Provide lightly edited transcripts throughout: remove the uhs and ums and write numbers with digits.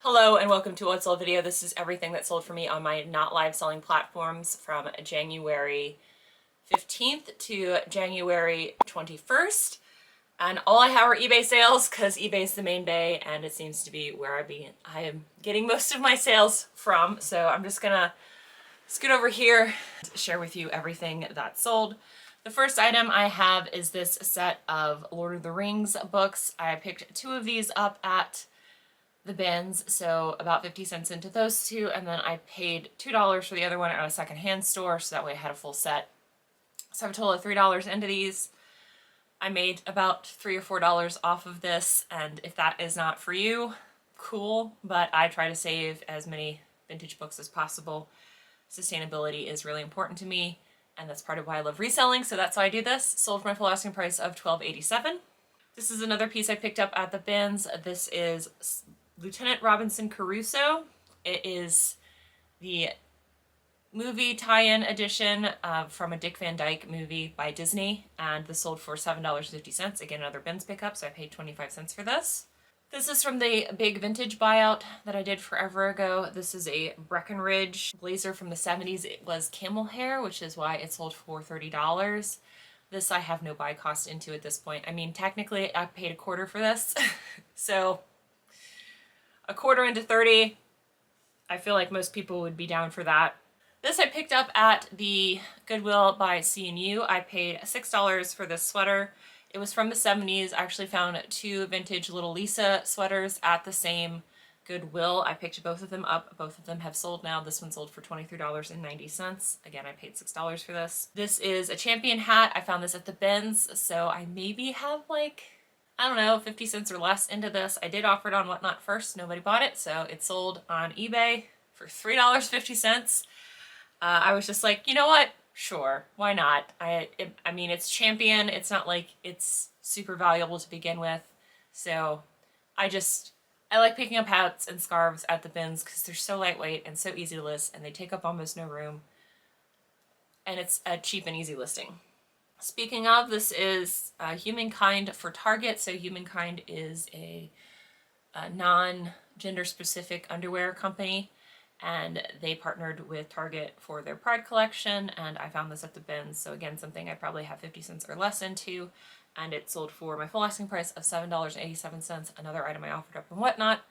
Hello and welcome to What Sold video. This is everything that sold for me on my not live selling platforms from January 15th to January 21st. And all I have are eBay sales because eBay is the main bay and it seems to be where I am getting most of my sales from. So I'm just gonna scoot over here to share with you everything that sold. The first item I have is this set of Lord of the Rings books. I picked two of these up at the bins, so about 50 cents into those two, and then I paid $2 for the other one at a secondhand store, so that way I had a full set. So I have a total of $3 into these. I made about $3 or $4 off of this, and if that is not for you, cool, but I try to save as many vintage books as possible. Sustainability is really important to me, and that's part of why I love reselling, so that's why I do this. Sold for my full asking price of $12.87. This is another piece I picked up at the bins. This is Lieutenant Robinson Crusoe. It is the movie tie-in edition from a Dick Van Dyke movie by Disney, and this sold for $7.50. Again, another bins pickup, so I paid 25 cents for this. This is from the big vintage buyout that I did forever ago. This is a Breckenridge blazer from the 70s. It was camel hair, which is why it sold for $30. This I have no buy cost into at this point. I mean, technically I paid a quarter for this, so a quarter into 30, I feel like most people would be down for that. This I picked up at the Goodwill by C&U. I paid $6 for this sweater. It was from the 70s. I actually found two vintage Little Lisa sweaters at the same Goodwill. I picked both of them up. Both of them have sold now. This one sold for $23.90. Again, I paid $6 for this. This is a Champion hat. I found this at the bins, so I maybe have like, I don't know, 50 cents or less into this. I did offer it on Whatnot first. Nobody bought it, so it sold on eBay for $3.50. I was just like, you know what? Sure, why not? I mean, it's Champion. It's not like it's super valuable to begin with. So I like picking up hats and scarves at the bins because they're so lightweight and so easy to list, and they take up almost no room. And it's a cheap and easy listing. Speaking of, this is Humankind for Target. So Humankind is a non-gender specific underwear company, and they partnered with Target for their Pride collection, and I found this at the bins. So again, something I probably have 50 cents or less into, and it sold for my full asking price of $7.87, another item I offered up and Whatnot.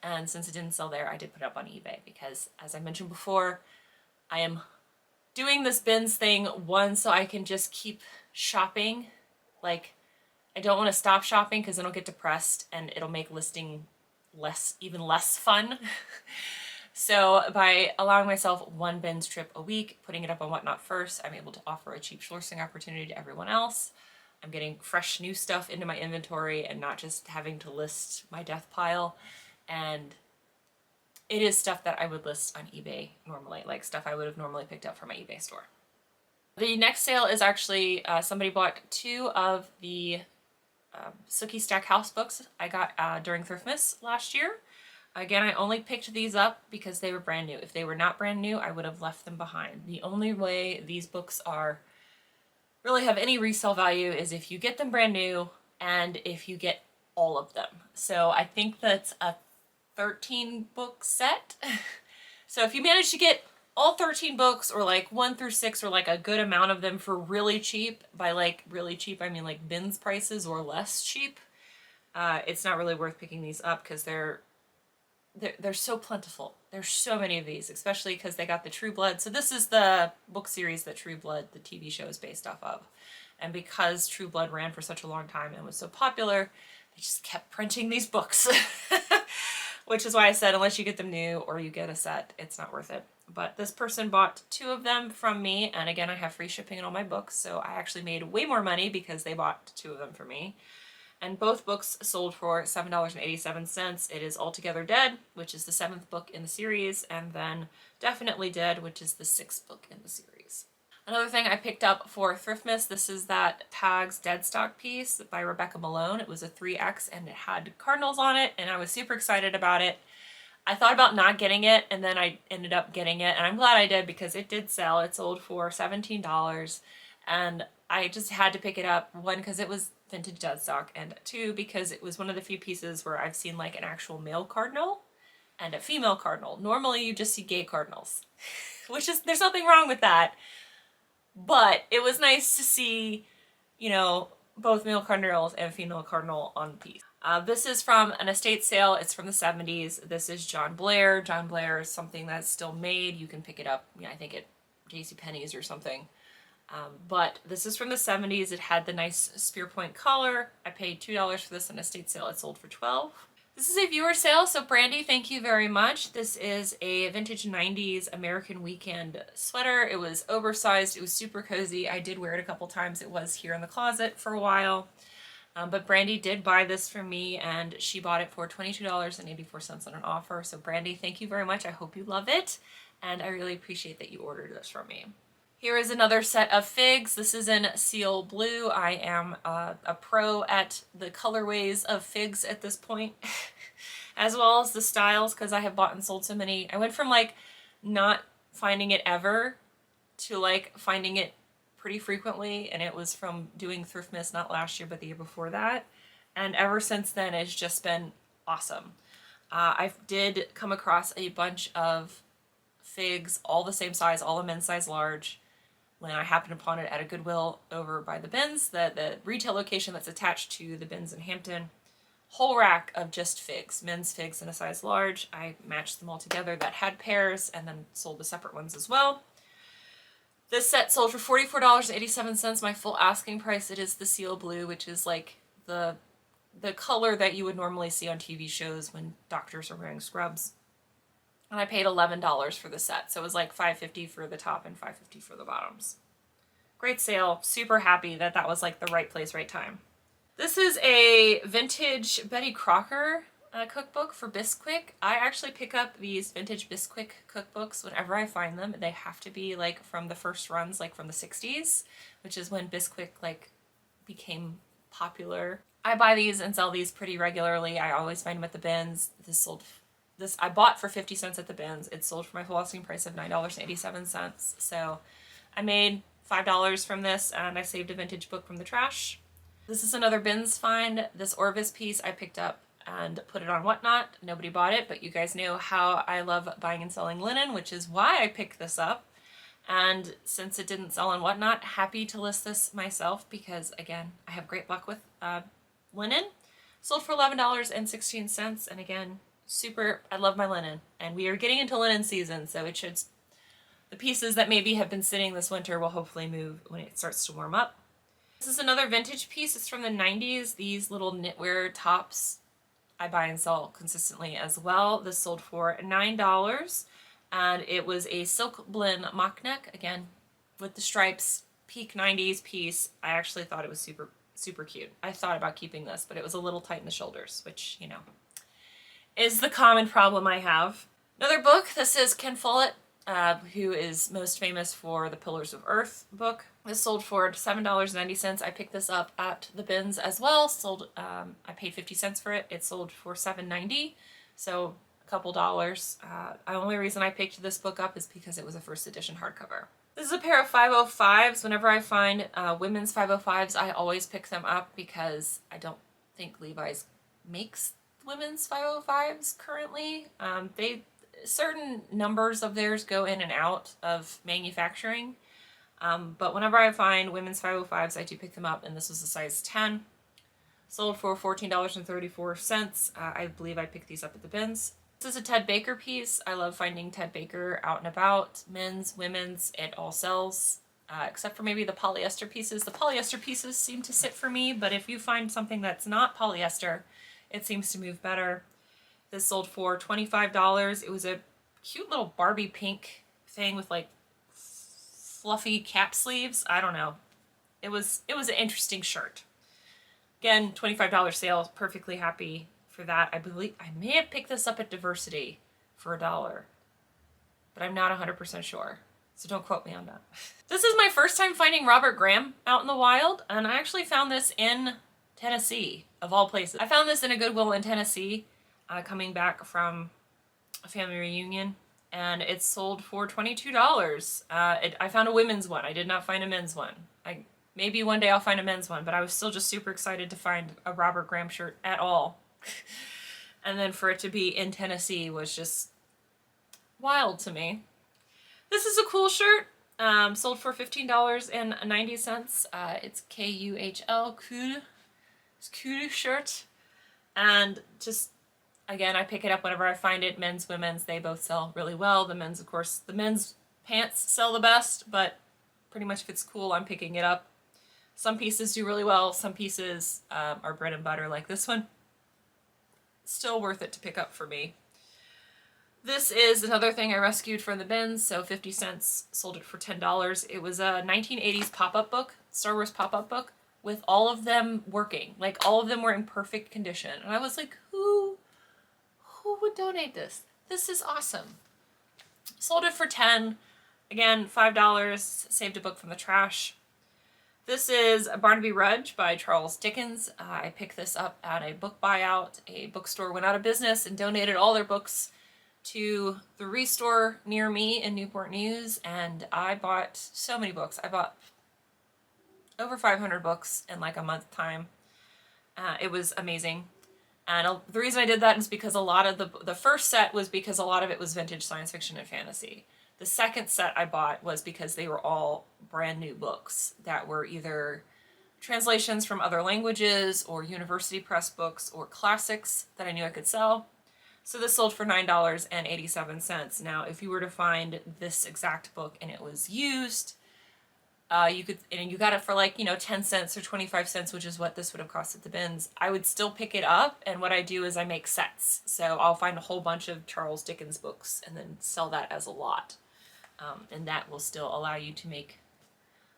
And since it didn't sell there, I did put it up on eBay because, as I mentioned before, I am doing this bins thing, one, so I can just keep shopping. Like, I don't want to stop shopping because then I'll get depressed and it'll make listing even less fun. So by allowing myself one bins trip a week, putting it up on Whatnot first, I'm able to offer a cheap sourcing opportunity to everyone else. I'm getting fresh new stuff into my inventory and not just having to list my death pile. And it is stuff that I would list on eBay normally, like stuff I would have normally picked up from my eBay store. The next sale is actually somebody bought two of the Sookie Stackhouse books I got during Thriftmas last year. Again, I only picked these up because they were brand new. If they were not brand new, I would have left them behind. The only way these books really have any resale value is if you get them brand new and if you get all of them. So I think that's a 13 book set. So if you manage to get all 13 books, or like 1 through 6, or like a good amount of them for really cheap, by like really cheap I mean like bins prices or less cheap, it's not really worth picking these up because they're so plentiful. There's so many of these, especially because they got the True Blood. So this is the book series that True Blood, the TV show, is based off of. And because True Blood ran for such a long time and was so popular, they just kept printing these books. Which is why I said, unless you get them new or you get a set, it's not worth it. But this person bought two of them from me, and again, I have free shipping on all my books, so I actually made way more money because they bought two of them for me. And both books sold for $7.87. It is Altogether Dead, which is the 7th book in the series, and then Definitely Dead, which is the 6th book in the series. Another thing I picked up for Thriftmas, this is that Tags Deadstock piece by Rebecca Malone. It was a 3X and it had cardinals on it, and I was super excited about it. I thought about not getting it, and then I ended up getting it, and I'm glad I did because it did sell. It sold for $17, and I just had to pick it up. One, because it was vintage deadstock, and two, because it was one of the few pieces where I've seen like an actual male cardinal. and a female cardinal. Normally you just see gay cardinals, which is, there's nothing wrong with that. But it was nice to see, you know, both male cardinals and female cardinal on the piece. This is from an estate sale. It's from the 70s. This is John Blair. John Blair is something that's still made. You can pick it up, I think at JCPenney's or something. But this is from the 70s. It had the nice spear point collar. I paid $2 for this in a estate sale. It sold for $12. This is a viewer sale, so Brandy, thank you very much. This is a vintage 90s American Weekend sweater. It was oversized. It was super cozy. I did wear it a couple times. It was here in the closet for a while. But Brandy did buy this for me, and she bought it for $22.84 on an offer. So Brandy, thank you very much. I hope you love it, and I really appreciate that you ordered this from me. Here is another set of figs. This is in seal blue. I am a pro at the colorways of figs at this point, as well as the styles, because I have bought and sold so many. I went from like not finding it ever to like finding it pretty frequently, and it was from doing Thriftmas not last year but the year before that, and ever since then it's just been awesome. I did come across a bunch of figs, all the same size, all a men's size large, when I happened upon it at a Goodwill over by the bins, the retail location that's attached to the bins in Hampton. Whole rack of just figs, men's figs in a size large. I matched them all together that had pairs and then sold the separate ones as well. This set sold for $44.87, my full asking price. It is the seal blue, which is like the color that you would normally see on TV shows when doctors are wearing scrubs. And I paid $11 for the set, so it was like $5.50 for the top and $5.50 for the bottoms. Great sale. Super happy that that was like the right place, right time. This is a vintage Betty Crocker cookbook for Bisquick. I actually pick up these vintage Bisquick cookbooks whenever I find them. They have to be like from the first runs, like from the 60s, which is when Bisquick like became popular. I buy these and sell these pretty regularly. I always find them at the bins. This I bought for 50 cents at the bins. It sold for my full asking price of $9.87. So I made $5 from this, and I saved a vintage book from the trash. This is another bins find. This Orvis piece I picked up and put it on Whatnot. Nobody bought it, but you guys know how I love buying and selling linen, which is why I picked this up. And since it didn't sell on Whatnot, happy to list this myself because, again, I have great luck with linen. Sold for $11.16, and again, super, I love my linen. And we are getting into linen season, so it should, the pieces that maybe have been sitting this winter will hopefully move when it starts to warm up. This is another vintage piece. It's from the 90s. These little knitwear tops I buy and sell consistently as well. This sold for $9, and it was a silk blend mock neck, again, with the stripes, peak 90s piece. I actually thought it was super, super cute. I thought about keeping this, but it was a little tight in the shoulders, which, you know, is the common problem I have. Another book, this is Ken Follett, who is most famous for the Pillars of Earth book. This sold for $7.90. I picked this up at the bins as well. I paid 50 cents for it. It sold for $7.90, so a couple dollars. The only reason I picked this book up is because it was a first edition hardcover. This is a pair of 505s. Whenever I find women's 505s, I always pick them up because I don't think Levi's makes women's 505s currently. Certain numbers of theirs go in and out of manufacturing, but whenever I find women's 505s, I do pick them up, and this was a size 10. Sold for $14.34. I believe I picked these up at the bins. This is a Ted Baker piece. I love finding Ted Baker out and about. Men's, women's, it all sells, except for maybe the polyester pieces. The polyester pieces seem to sit for me, but if you find something that's not polyester, it seems to move better. This sold for $25. It was a cute little Barbie pink thing with like fluffy cap sleeves. I don't know. It was an interesting shirt. Again, $25 sale. Perfectly happy for that. I believe I may have picked this up at Diversity for $1, but I'm not 100% sure. So don't quote me on that. This is my first time finding Robert Graham out in the wild, and I actually found this in Tennessee, of all places. I found this in a Goodwill in Tennessee, coming back from a family reunion, and it sold for $22. I found a women's one. I did not find a men's one. Maybe one day I'll find a men's one, but I was still just super excited to find a Robert Graham shirt at all. And then for it to be in Tennessee was just wild to me. This is a cool shirt. Sold for $15.90. It's Kuhl, cool. It's cool shirt. And just, again, I pick it up whenever I find it. Men's, women's, they both sell really well. The men's, of course, the men's pants sell the best, but pretty much if it's cool, I'm picking it up. Some pieces do really well. Some pieces are bread and butter like this one. Still worth it to pick up for me. This is another thing I rescued from the bins, so 50 cents, sold it for $10. It was a 1980s pop-up book, Star Wars pop-up book, with all of them working. Like, all of them were in perfect condition. And I was like, who would donate this? This is awesome. Sold it for $10. Again, $5, saved a book from the trash. This is Barnaby Rudge by Charles Dickens. I picked this up at a book buyout. A bookstore went out of business and donated all their books to the Restore near me in Newport News, and I bought so many books. I bought over 500 books in like a month time. It was amazing. And the reason I did that is because a lot of the first set was because a lot of it was vintage science fiction and fantasy. The second set I bought was because they were all brand new books that were either translations from other languages or university press books or classics that I knew I could sell. So this sold for $9.87. Now, if you were to find this exact book and it was used, you got it for like, 10 cents or 25 cents, which is what this would have cost at the bins. I would still pick it up, and what I do is I make sets. So I'll find a whole bunch of Charles Dickens books and then sell that as a lot. And that will still allow you to make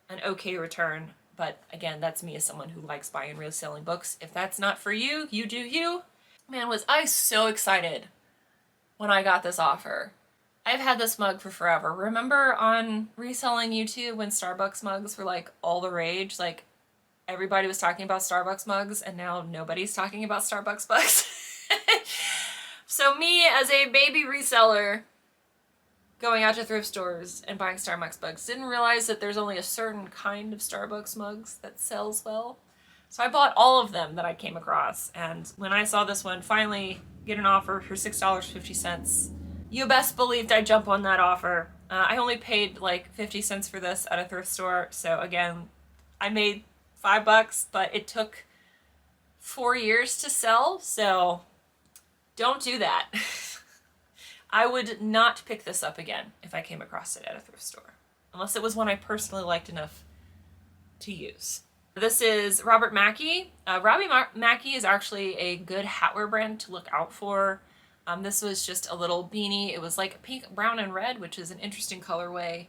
an okay return. But again, that's me as someone who likes buying and reselling books. If that's not for you, you do you. Man, was I so excited when I got this offer. I've had this mug for forever. Remember on Reselling YouTube when Starbucks mugs were like all the rage? Like everybody was talking about Starbucks mugs and now nobody's talking about Starbucks mugs. So me as a baby reseller going out to thrift stores and buying Starbucks mugs didn't realize that there's only a certain kind of Starbucks mugs that sells well. So I bought all of them that I came across, and when I saw this one finally get an offer for $6.50, you best believed I'd jump on that offer. I only paid like 50 cents for this at a thrift store, so again, I made $5, but it took 4 years to sell, so don't do that. I would not pick this up again if I came across it at a thrift store, unless it was one I personally liked enough to use. This is Robert Mackey. Mackey is actually a good hatwear brand to look out for. This was just a little beanie. It was like pink, brown, and red, which is an interesting colorway.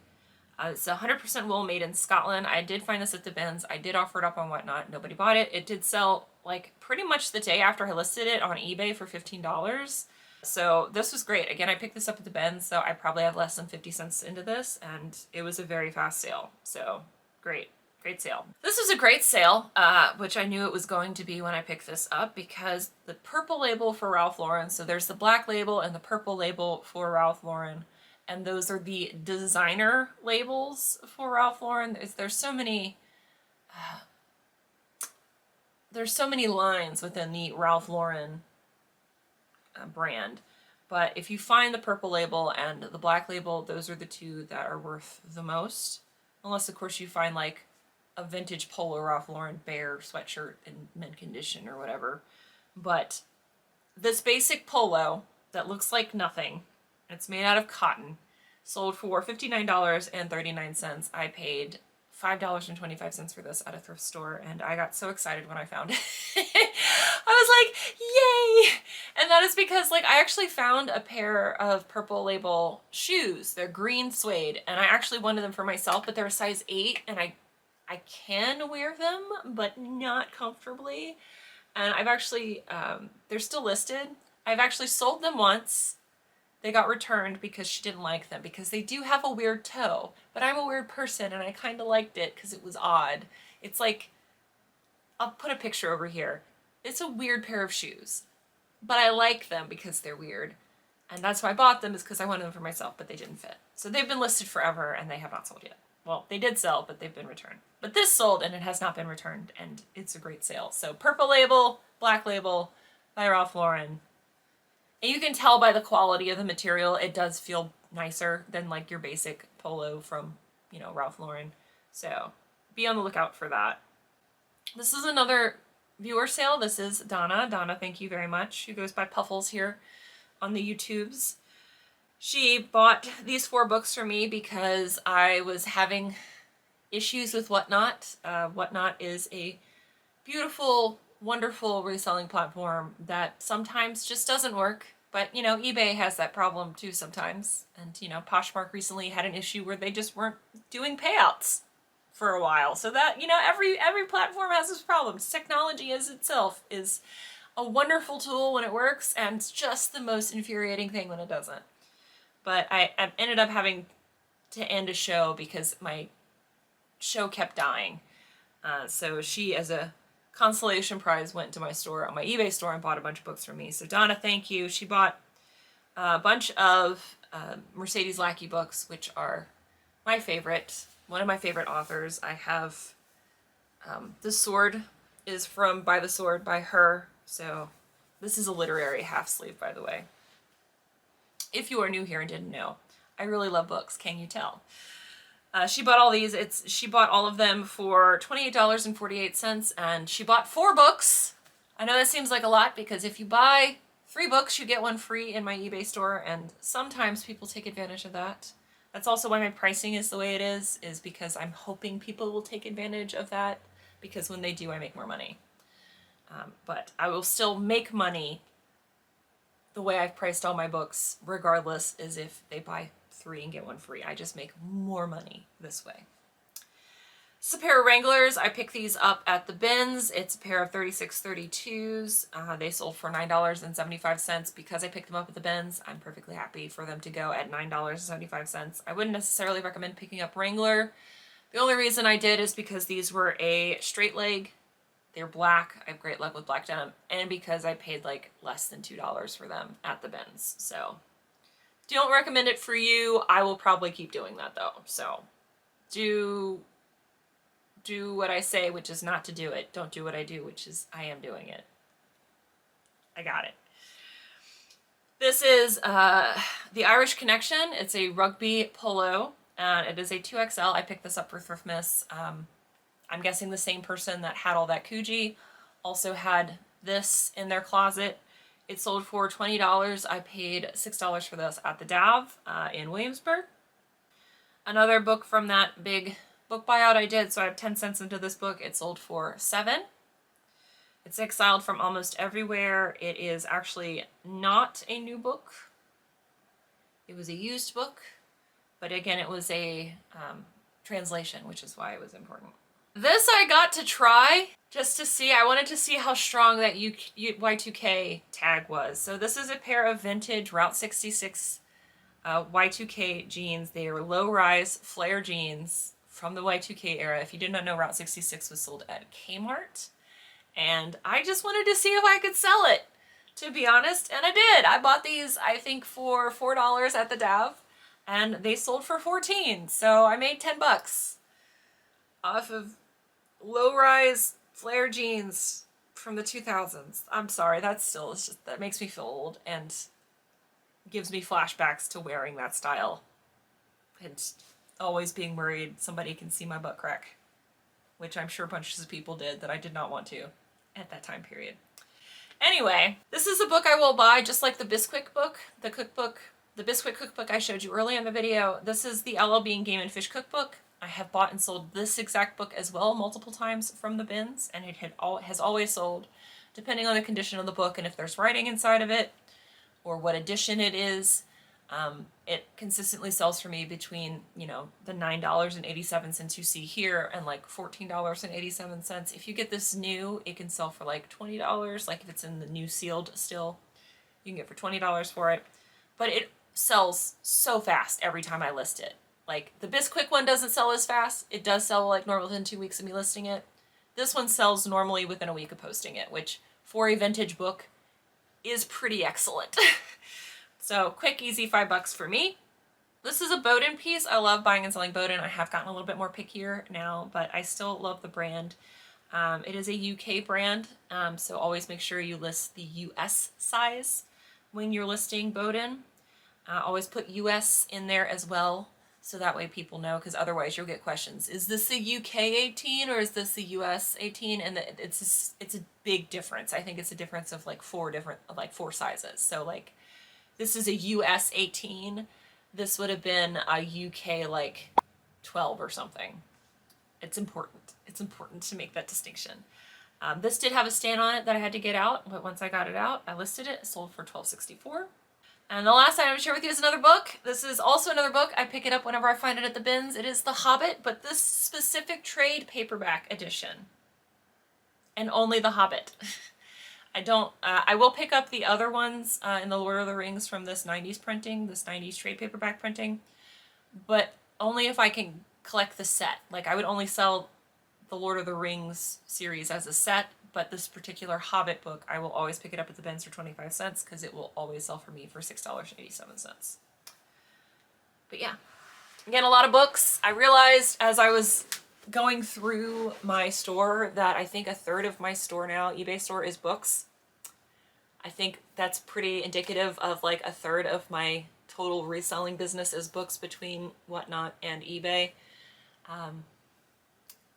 It's 100% wool made in Scotland. I did find this at the bins. I did offer it up on Whatnot. Nobody bought it. It did sell like pretty much the day after I listed it on eBay for $15. So this was great. Again, I picked this up at the bins, so I probably have less than 50 cents into this, and it was a very fast sale. So great. Great sale. This was a great sale, which I knew it was going to be when I picked this up, because the purple label for Ralph Lauren, so there's the black label and the purple label for Ralph Lauren, and those are the designer labels for Ralph Lauren. There's so many lines within the Ralph Lauren brand, but if you find the purple label and the black label, those are the two that are worth the most, unless of course you find like a vintage polo Ralph Lauren bear sweatshirt in mint condition or whatever. But this basic polo that looks like nothing, it's made out of cotton, sold for $59.39. I paid $5.25 for this at a thrift store, and I got so excited when I found it. I was like, yay! And that is because like I actually found a pair of purple label shoes. They're green suede, and I actually wanted them for myself, but they're a size 8, and I can wear them, but not comfortably. And I've actually, they're still listed. I've actually sold them once. They got returned because she didn't like them, because they do have a weird toe, but I'm a weird person and I kind of liked it because it was odd. It's like, I'll put a picture over here. It's a weird pair of shoes, but I like them because they're weird. And that's why I bought them, is because I wanted them for myself, but they didn't fit. So they've been listed forever and they have not sold yet. Well, they did sell, but they've been returned. But this sold and it has not been returned, and it's a great sale. So purple label, black label by Ralph Lauren. And you can tell by the quality of the material, it does feel nicer than like your basic polo from, you know, Ralph Lauren. So be on the lookout for that. This is another viewer sale. This is Donna. Donna, thank you very much. She goes by Puffles here on the YouTubes. She bought these 4 books for me because I was having issues with Whatnot. Whatnot is a beautiful, wonderful reselling platform that sometimes just doesn't work. But, you know, eBay has that problem too sometimes. And, you know, Poshmark recently had an issue where they just weren't doing payouts for a while. So that, you know, every platform has its problems. Technology as itself is a wonderful tool when it works, and it's just the most infuriating thing when it doesn't. But I ended up having to end a show because my show kept dying. So she, as a consolation prize, went to my store, on my eBay store, and bought a bunch of books from me. So Donna, thank you. She bought a bunch of Mercedes Lackey books, which are my favorite, one of my favorite authors. I have The Sword is from By the Sword by her. So this is a literary half sleeve, by the way. If you are new here and didn't know, I really love books. Can you tell? She bought all these. She bought all of them for $28.48, and she bought 4 books. I know that seems like a lot because if you buy 3 books, you get 1 free in my eBay store, and sometimes people take advantage of that. That's also why my pricing is the way it is because I'm hoping people will take advantage of that, because when they do, I make more money. But I will still make money the way I've priced all my books, regardless, is if they buy 3 and get 1 free. I just make more money this way. It's a pair of Wranglers. I picked these up at the bins. It's a pair of 3632s. They sold for $9.75 because I picked them up at the bins. I'm perfectly happy for them to go at $9.75. I wouldn't necessarily recommend picking up Wrangler. The only reason I did is because these were a straight leg. They're black. I have great luck with black denim. And because I paid like less than $2 for them at the bins. So don't recommend it for you. I will probably keep doing that though. So do what I say, which is not to do it. Don't do what I do, which is I am doing it. I got it. This is the Irish Connection. It's a rugby polo. It is a 2XL. I picked this up for Thrift Miss. I'm guessing the same person that had all that Coogee also had this in their closet. It sold for $20. I paid $6 for this at the Dav in Williamsburg. Another book from that big book buyout I did, so I have 10 cents into this book. It sold for $7. It's exiled from almost everywhere. It is actually not a new book. It was a used book, but again, it was a translation, which is why it was important. This I got to try just to see. I wanted to see how strong that Y2K tag was. So this is a pair of vintage Route 66 Y2K jeans. They are low-rise flare jeans from the Y2K era. If you did not know, Route 66 was sold at Kmart. And I just wanted to see if I could sell it, to be honest. And I did. I bought these, I think, for $4 at the Dav. And they sold for $14. So I made 10 bucks off of low-rise flare jeans from the 2000s. I'm sorry, that's just, that makes me feel old and gives me flashbacks to wearing that style and always being worried somebody can see my butt crack, which I'm sure bunches of people did that I did not want to at that time period. Anyway, this is a book I will buy, just like the Bisquick book, the cookbook, the Bisquick cookbook I showed you earlier in the video. This is the LL Bean Game and Fish cookbook. I have bought and sold this exact book as well multiple times from the bins, and it has always sold, depending on the condition of the book and if there's writing inside of it or what edition it is. It consistently sells for me between, you know, the $9.87 you see here and like $14.87. If you get this new, it can sell for like $20. Like if it's in the new sealed still, you can get for $20 for it. But it sells so fast every time I list it. Like, the Bisquick one doesn't sell as fast. It does sell, like, normally within 2 weeks of me listing it. This one sells normally within a week of posting it, which, for a vintage book, is pretty excellent. So, quick, easy, $5 for me. This is a Bowden piece. I love buying and selling Bowden. I have gotten a little bit more pickier now, but I still love the brand. It is a UK brand, so always make sure you list the US size. when you're listing Bowden. Always put US in there as well, so that way people know, because otherwise you'll get questions. Is this a UK 18 or is this a US 18? And it's a big difference. I think it's a difference of like four sizes. So like this is a US 18. This would have been a UK like 12 or something. It's important. It's important to make that distinction. This did have a stand on it that I had to get out, but once I got it out, I listed it. It sold for $12.64. And the last item to share with you is another book. This is also another book. I pick it up whenever I find it at the bins. It is The Hobbit, but this specific trade paperback edition. And only The Hobbit. I will pick up the other ones in the Lord of the Rings from this 90s printing, this 90s trade paperback printing, but only if I can collect the set. Like, I would only sell the Lord of the Rings series as a set, but this particular Hobbit book, I will always pick it up at the bins for 25 cents because it will always sell for me for $6.87. But yeah, again, a lot of books. I realized as I was going through my store that I think a third of my store now, eBay store, is books. I think that's pretty indicative of like a third of my total reselling business is books between Whatnot and eBay.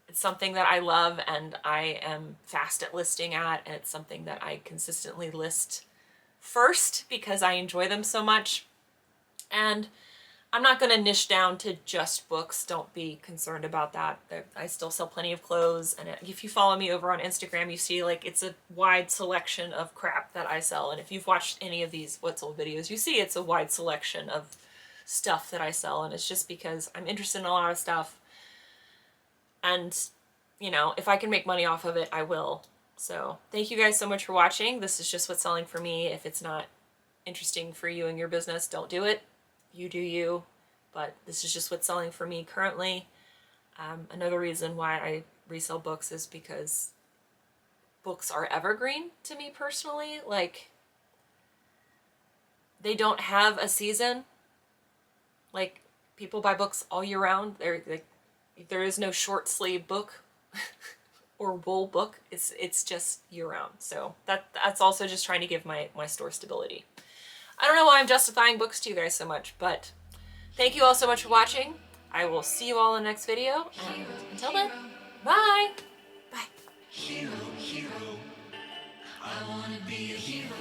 It's something that I love and I am fast at listing at, and it's something that I consistently list first because I enjoy them so much. And I'm not going to niche down to just books. Don't be concerned about that. I still sell plenty of clothes, and if you follow me over on Instagram, you see like it's a wide selection of crap that I sell. And if you've watched any of these What Sold videos, you see it's a wide selection of stuff that I sell, and it's just because I'm interested in a lot of stuff. And, you know, if I can make money off of it, I will. So thank you guys so much for watching. This is just what's selling for me. If it's not interesting for you and your business, don't do it. You do you. But this is just what's selling for me currently. Another reason why I resell books is because books are evergreen to me personally. Like, they don't have a season. Like, people buy books all year round. There is no short sleeve book or wool book. It's just year round. So that's also just trying to give my store stability. I don't know why I'm justifying books to you guys so much, but thank you all so much for watching. I will see you all in the next video, and until then, bye! Bye! Hero, hero, I wanna be a hero.